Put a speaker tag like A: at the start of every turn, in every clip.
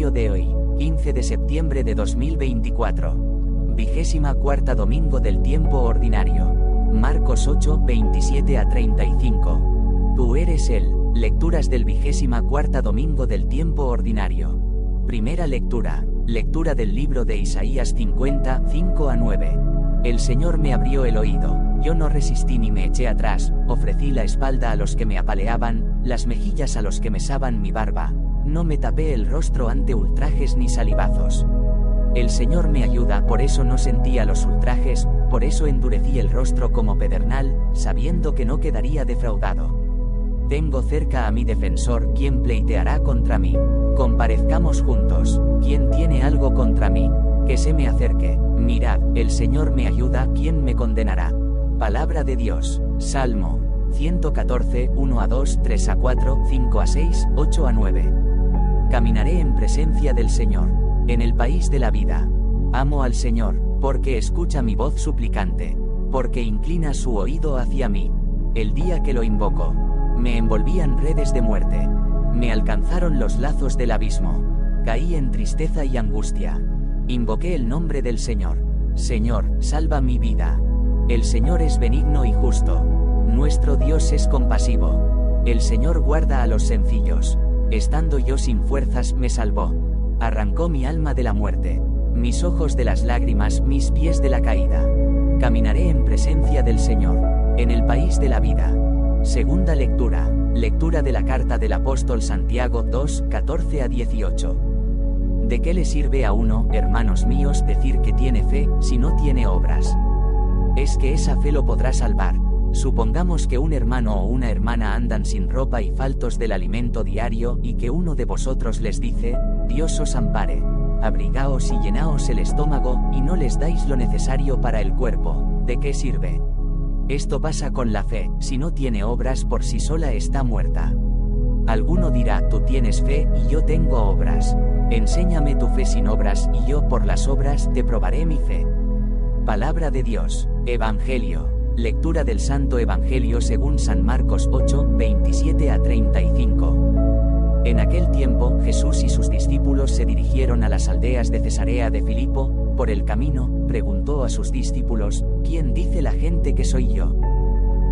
A: Evangelio de hoy, 15 de septiembre de 2024. 24º domingo del tiempo ordinario. Marcos 8, 27 a 35. Tú eres Él. Lecturas del 24º domingo del tiempo ordinario. Primera lectura. Lectura del libro de Isaías 50, 5 a 9. El Señor me abrió el oído, yo no resistí ni me eché atrás, ofrecí la espalda a los que me apaleaban, las mejillas a los que mesaban mi barba, no me tapé el rostro ante ultrajes ni salivazos. El Señor me ayuda, por eso no sentía los ultrajes, por eso endurecí el rostro como pedernal, sabiendo que no quedaría defraudado. Tengo cerca a mi defensor, ¿quién pleiteará contra mí? Comparezcamos juntos, ¿quién tiene algo contra mí? Que se me acerque. Mirad, el Señor me ayuda, ¿quién me condenará? Palabra de Dios. Salmo 114, 1 a 2, 3 a 4, 5 a 6, 8 a 9. Caminaré en presencia del Señor, en el país de la vida. Amo al Señor, porque escucha mi voz suplicante, porque inclina su oído hacia mí. El día que lo invoco, me envolvían redes de muerte, me alcanzaron los lazos del abismo, caí en tristeza y angustia. Invoqué el nombre del Señor. Señor, salva mi vida. El Señor es benigno y justo. Nuestro Dios es compasivo. El Señor guarda a los sencillos. Estando yo sin fuerzas, me salvó. Arrancó mi alma de la muerte, mis ojos de las lágrimas, mis pies de la caída. Caminaré en presencia del Señor, en el país de la vida. Segunda lectura. Lectura de la carta del apóstol Santiago 2, 14 a 18. ¿De qué le sirve a uno, hermanos míos, decir que tiene fe, si no tiene obras? ¿Es que esa fe lo podrá salvar? Supongamos que un hermano o una hermana andan sin ropa y faltos del alimento diario, y que uno de vosotros les dice, Dios os ampare, abrigaos y llenaos el estómago, y no les dais lo necesario para el cuerpo. ¿De qué sirve? Esto pasa con la fe, si no tiene obras por sí sola está muerta. Alguno dirá, tú tienes fe y yo tengo obras. Enséñame tu fe sin obras, y yo por las obras te probaré mi fe. Palabra de Dios. Evangelio. Lectura del Santo Evangelio según San Marcos 8, 27 a 35. En aquel tiempo, Jesús y sus discípulos se dirigieron a las aldeas de Cesarea de Filipo. Por el camino, preguntó a sus discípulos, ¿quién dice la gente que soy yo?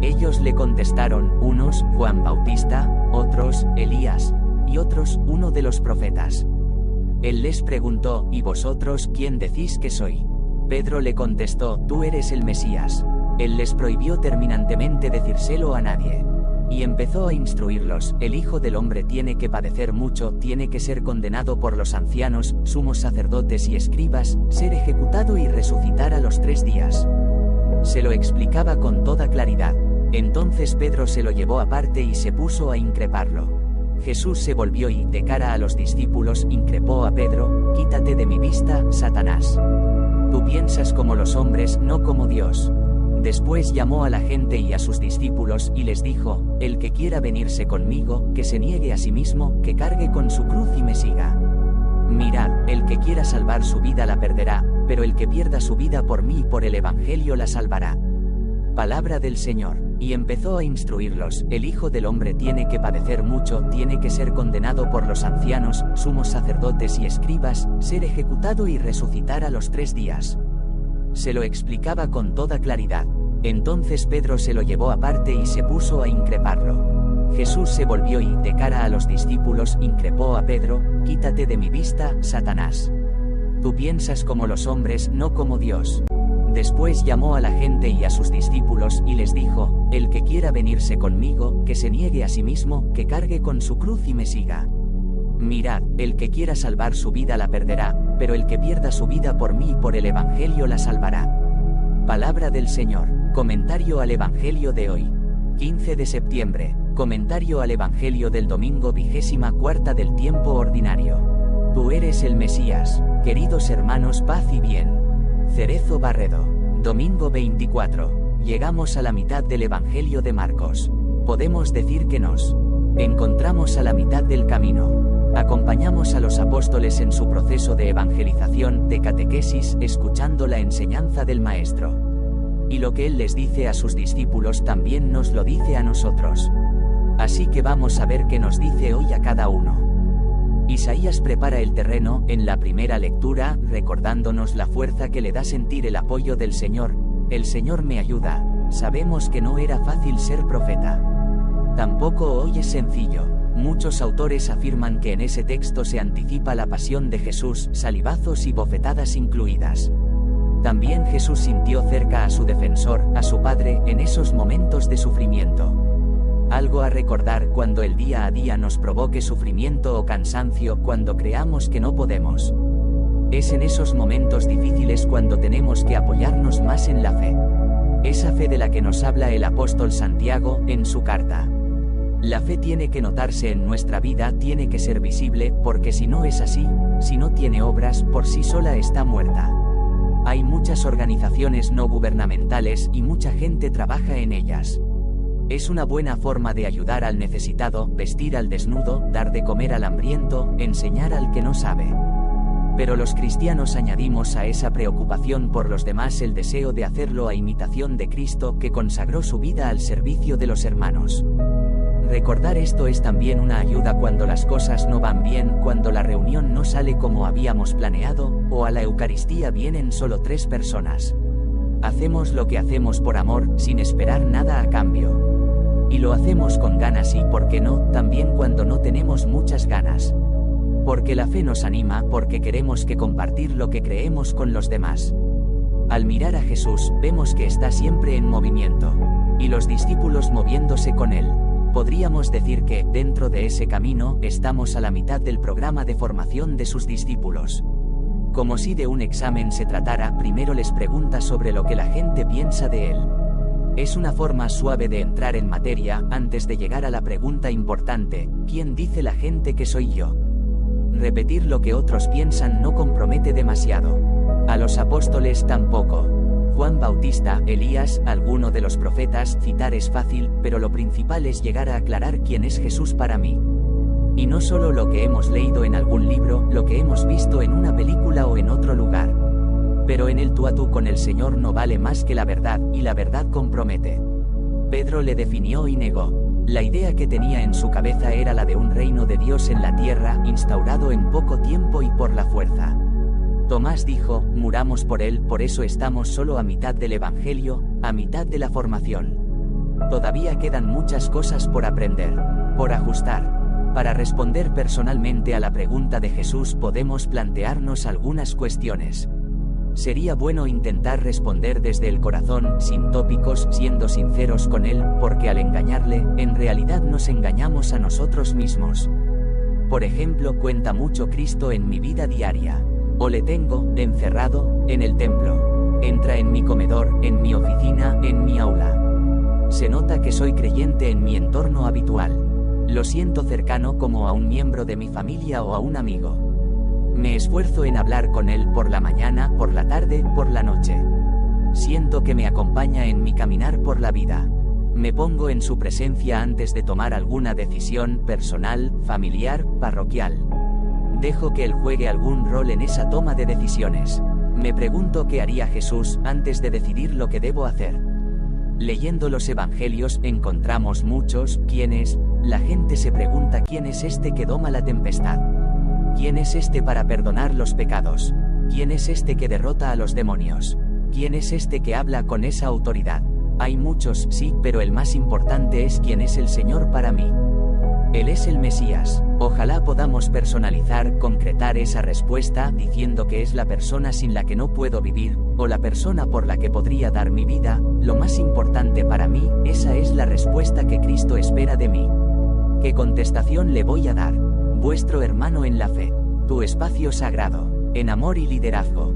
A: Ellos le contestaron, unos, Juan Bautista, otros, Elías, y otros, uno de los profetas. Él les preguntó, ¿y vosotros, quién decís que soy? Pedro le contestó, tú eres el Mesías. Él les prohibió terminantemente decírselo a nadie. Y empezó a instruirlos, el Hijo del Hombre tiene que padecer mucho, tiene que ser condenado por los ancianos, sumos sacerdotes y escribas, ser ejecutado y resucitar a los 3 días. Se lo explicaba con toda claridad. Entonces Pedro se lo llevó aparte y se puso a increparlo. Jesús se volvió y, de cara a los discípulos, increpó a Pedro, quítate de mi vista, Satanás. Tú piensas como los hombres, no como Dios. Después llamó a la gente y a sus discípulos y les dijo, el que quiera venirse conmigo, que se niegue a sí mismo, que cargue con su cruz y me siga. Mirad, el que quiera salvar su vida la perderá, pero el que pierda su vida por mí y por el Evangelio la salvará. Palabra del Señor. Y empezó a instruirlos, el Hijo del Hombre tiene que padecer mucho, tiene que ser condenado por los ancianos, sumos sacerdotes y escribas, ser ejecutado y resucitar a los 3 días. Se lo explicaba con toda claridad. Entonces Pedro se lo llevó aparte y se puso a increparlo. Jesús se volvió y, de cara a los discípulos, increpó a Pedro, quítate de mi vista, Satanás. Tú piensas como los hombres, no como Dios. Después llamó a la gente y a sus discípulos y les dijo, el que quiera venirse conmigo, que se niegue a sí mismo, que cargue con su cruz y me siga. Mirad, el que quiera salvar su vida la perderá, pero el que pierda su vida por mí y por el Evangelio la salvará. Palabra del Señor. Comentario al Evangelio de hoy. 15 de septiembre. Comentario al Evangelio del domingo 24º del tiempo ordinario. Tú eres el Mesías. Queridos hermanos, paz y bien. Cerezo Barredo. Domingo 24. Llegamos a la mitad del Evangelio de Marcos. Podemos decir que nos encontramos a la mitad del camino. Acompañamos a los apóstoles en su proceso de evangelización, de catequesis, escuchando la enseñanza del Maestro. Y lo que Él les dice a sus discípulos también nos lo dice a nosotros. Así que vamos a ver qué nos dice hoy a cada uno. Isaías prepara el terreno en la primera lectura, recordándonos la fuerza que le da sentir el apoyo del Señor. El Señor me ayuda. Sabemos que no era fácil ser profeta. Tampoco hoy es sencillo. Muchos autores afirman que en ese texto se anticipa la pasión de Jesús, salivazos y bofetadas incluidas. También Jesús sintió cerca a su defensor, a su Padre, en esos momentos de sufrimiento. Algo a recordar cuando el día a día nos provoque sufrimiento o cansancio, cuando creamos que no podemos. Es en esos momentos difíciles cuando tenemos que apoyarnos más en la fe. Esa fe de la que nos habla el apóstol Santiago en su carta. La fe tiene que notarse en nuestra vida, tiene que ser visible, porque si no es así, si no tiene obras, por sí sola está muerta. Hay muchas organizaciones no gubernamentales y mucha gente trabaja en ellas. Es una buena forma de ayudar al necesitado, vestir al desnudo, dar de comer al hambriento, enseñar al que no sabe. Pero los cristianos añadimos a esa preocupación por los demás el deseo de hacerlo a imitación de Cristo, que consagró su vida al servicio de los hermanos. Recordar esto es también una ayuda cuando las cosas no van bien, cuando la reunión no sale como habíamos planeado, o a la Eucaristía vienen solo 3 personas. Hacemos lo que hacemos por amor, sin esperar nada a cambio. Y lo hacemos con ganas y, ¿por qué no?, también cuando no tenemos muchas ganas. Porque la fe nos anima, porque queremos que compartir lo que creemos con los demás. Al mirar a Jesús, vemos que está siempre en movimiento. Y los discípulos moviéndose con él. Podríamos decir que, dentro de ese camino, estamos a la mitad del programa de formación de sus discípulos. Como si de un examen se tratara, primero les pregunta sobre lo que la gente piensa de él. Es una forma suave de entrar en materia, antes de llegar a la pregunta importante: ¿quién dice la gente que soy yo? Repetir lo que otros piensan no compromete demasiado. A los apóstoles tampoco. Juan Bautista, Elías, alguno de los profetas, citar es fácil, pero lo principal es llegar a aclarar quién es Jesús para mí. Y no solo lo que hemos leído en algún libro, lo que hemos visto en una película o en otro lugar. Pero en el tú a tú con el Señor no vale más que la verdad, y la verdad compromete. Pedro le definió y negó. La idea que tenía en su cabeza era la de un reino de Dios en la tierra, instaurado en poco tiempo y por la fuerza. Tomás dijo: muramos por él, por eso estamos solo a mitad del Evangelio, a mitad de la formación. Todavía quedan muchas cosas por aprender, por ajustar. Para responder personalmente a la pregunta de Jesús podemos plantearnos algunas cuestiones. Sería bueno intentar responder desde el corazón, sin tópicos, siendo sinceros con él, porque al engañarle, en realidad nos engañamos a nosotros mismos. Por ejemplo, ¿cuenta mucho Cristo en mi vida diaria? ¿O le tengo, encerrado, en el templo? ¿Entra en mi comedor, en mi oficina, en mi aula? Se nota que soy creyente en mi entorno habitual. Lo siento cercano como a un miembro de mi familia o a un amigo. Me esfuerzo en hablar con él por la mañana, por la tarde, por la noche. Siento que me acompaña en mi caminar por la vida. Me pongo en su presencia antes de tomar alguna decisión personal, familiar, parroquial. Dejo que él juegue algún rol en esa toma de decisiones. Me pregunto qué haría Jesús antes de decidir lo que debo hacer. Leyendo los evangelios encontramos muchos ¿quiénes? La gente se pregunta ¿quién es este que doma la tempestad? ¿Quién es este para perdonar los pecados? ¿Quién es este que derrota a los demonios? ¿Quién es este que habla con esa autoridad? Hay muchos, sí, pero el más importante es quién es el Señor para mí. Él es el Mesías. Ojalá podamos personalizar, concretar esa respuesta, diciendo que es la persona sin la que no puedo vivir, o la persona por la que podría dar mi vida. Lo más importante para mí, esa es la respuesta que Cristo espera de mí. ¿Qué contestación le voy a dar? Vuestro hermano en la fe. Tu espacio sagrado. En amor y liderazgo.